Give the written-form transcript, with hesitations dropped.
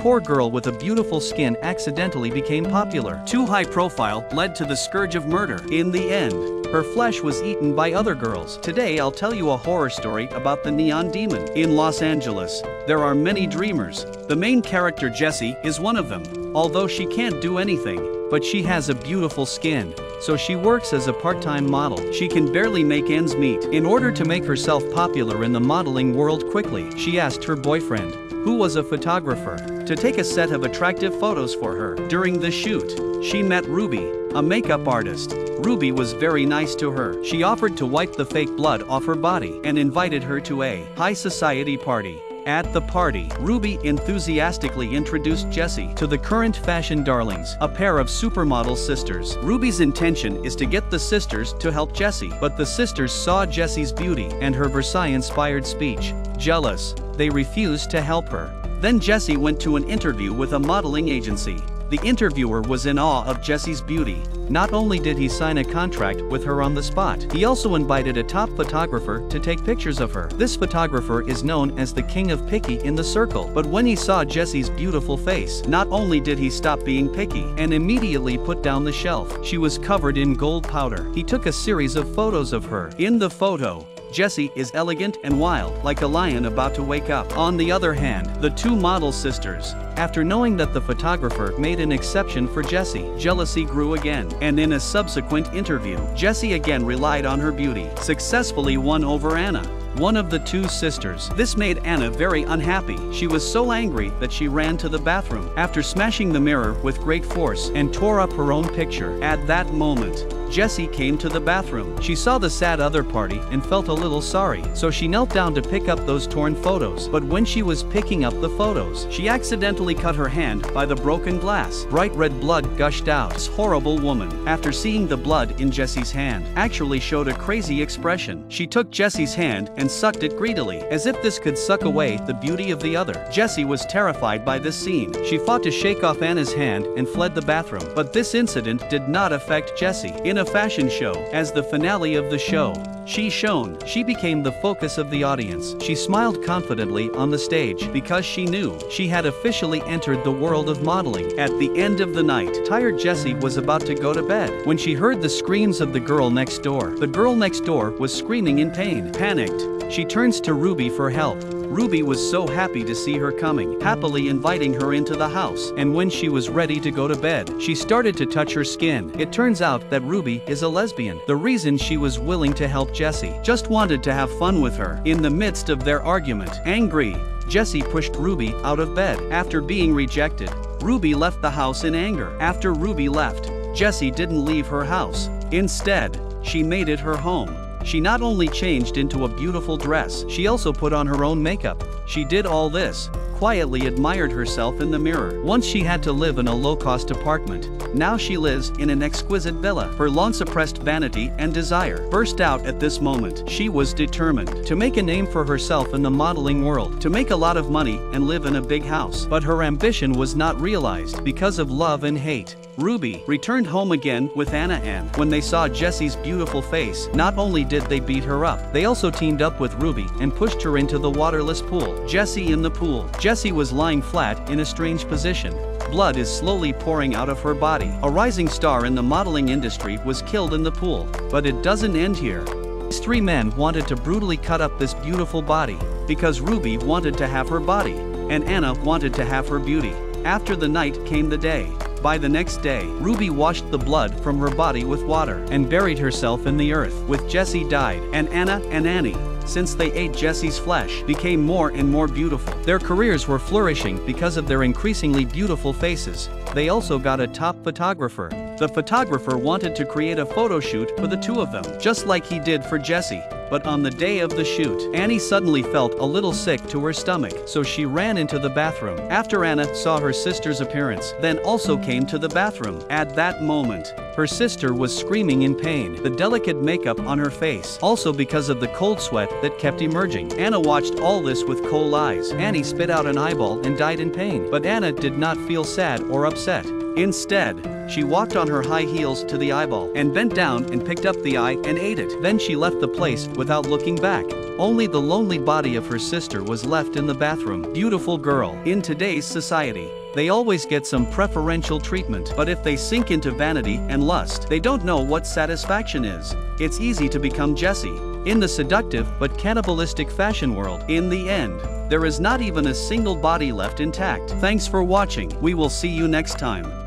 poor girl with a beautiful skin accidentally became popular. Too high profile led to the scourge of murder. In the end, her flesh was eaten by other girls. Today I'll tell you a horror story about the neon demon. In Los Angeles, there are many dreamers. The main character Jessie is one of them. Although she can't do anything, but she has a beautiful skin, so she works as a part-time model. She can barely make ends meet. In order to make herself popular in the modeling world quickly, she asked her boyfriend, who was a photographer, to take a set of attractive photos for her. During the shoot, she met Ruby, a makeup artist. Ruby was very nice to her. She offered to wipe the fake blood off her body and invited her to a high society party. At the party, Ruby enthusiastically introduced Jessie to the current fashion darlings, a pair of supermodel sisters. Ruby's intention is to get the sisters to help Jessie, but the sisters saw Jessie's beauty and her Versailles-inspired speech. Jealous, they refused to help her. Then Jessie went to an interview with a modeling agency. The interviewer was in awe of Jessie's beauty. Not only did he sign a contract with her on the spot, he also invited a top photographer to take pictures of her. This photographer is known as the king of picky in the circle. But when he saw Jessie's beautiful face, not only did he stop being picky and immediately put down the shelf. She was covered in gold powder. He took a series of photos of her. In the photo, Jessie is elegant and wild, like a lion about to wake up. On the other hand, the two model sisters, after knowing that the photographer made an exception for Jessie, jealousy grew again. And in a subsequent interview, Jessie again relied on her beauty, successfully won over Anna, one of the two sisters. This made Anna very unhappy. She was so angry that she ran to the bathroom after smashing the mirror with great force and tore up her own picture. At that moment, Jessie came to the bathroom. She saw the sad other party and felt a little sorry, so she knelt down to pick up those torn photos. But when she was picking up the photos, she accidentally cut her hand by the broken glass. Bright red blood gushed out. This horrible woman, after seeing the blood in Jessie's hand, actually showed a crazy expression. She took Jessie's hand and sucked it greedily, as if this could suck away the beauty of the other. Jessie was terrified by this scene. She fought to shake off Anna's hand and fled the bathroom. But this incident did not affect Jessie. In a fashion show, as the finale of the show, she became the focus of the audience. She smiled confidently on the stage because she knew she had officially entered the world of modeling. At the end of the night, tired Jessie was about to go to bed when she heard the screams of the girl next door. The girl next door was screaming in pain. Panicked, she turns to Ruby for help. Ruby was so happy to see her coming, happily inviting her into the house, and when she was ready to go to bed, she started to touch her skin. It turns out that Ruby is a lesbian. The reason she was willing to help Jessie, just wanted to have fun with her. In the midst of their argument, angry, Jessie pushed Ruby out of bed. After being rejected, Ruby left the house in anger. After Ruby left, Jessie didn't leave her house. Instead, she made it her home. She not only changed into a beautiful dress, she also put on her own makeup. She did all this, quietly admired herself in the mirror. Once she had to live in a low-cost apartment. Now she lives in an exquisite villa. Her long-suppressed vanity and desire burst out at this moment. She was determined to make a name for herself in the modeling world, to make a lot of money and live in a big house. But her ambition was not realized because of love and hate. Ruby returned home again with Anna, and when they saw Jessie's beautiful face, not only did they beat her up, they also teamed up with Ruby and pushed her into the waterless pool. Jessie in the pool. Jessie was lying flat in a strange position. Blood is slowly pouring out of her body. A rising star in the modeling industry was killed in the pool. But it doesn't end here. These three men wanted to brutally cut up this beautiful body, because Ruby wanted to have her body, and Anna wanted to have her beauty. After the night came the day. By the next day, Ruby washed the blood from her body with water and buried herself in the earth. With Jessie died, and Anna and Annie, since they ate Jessie's flesh, became more and more beautiful. Their careers were flourishing because of their increasingly beautiful faces. They also got a top photographer. The photographer wanted to create a photo shoot for the two of them, just like he did for Jessie. But on the day of the shoot, Annie suddenly felt a little sick to her stomach, so she ran into the bathroom. After Anna saw her sister's appearance, then also came to the bathroom. At that moment, her sister was screaming in pain, the delicate makeup on her face, also because of the cold sweat that kept emerging. Anna watched all this with cold eyes. Annie spit out an eyeball and died in pain. But Anna did not feel sad or upset. Instead, she walked on her high heels to the eyeball and bent down and picked up the eye and ate it. Then she left the place without looking back. Only the lonely body of her sister was left in the bathroom. Beautiful girl. In today's society, they always get some preferential treatment, but if they sink into vanity and lust, they don't know what satisfaction is. It's easy to become Jessie in the seductive but cannibalistic fashion world. In the end, there is not even a single body left intact. Thanks for watching. We will see you next time.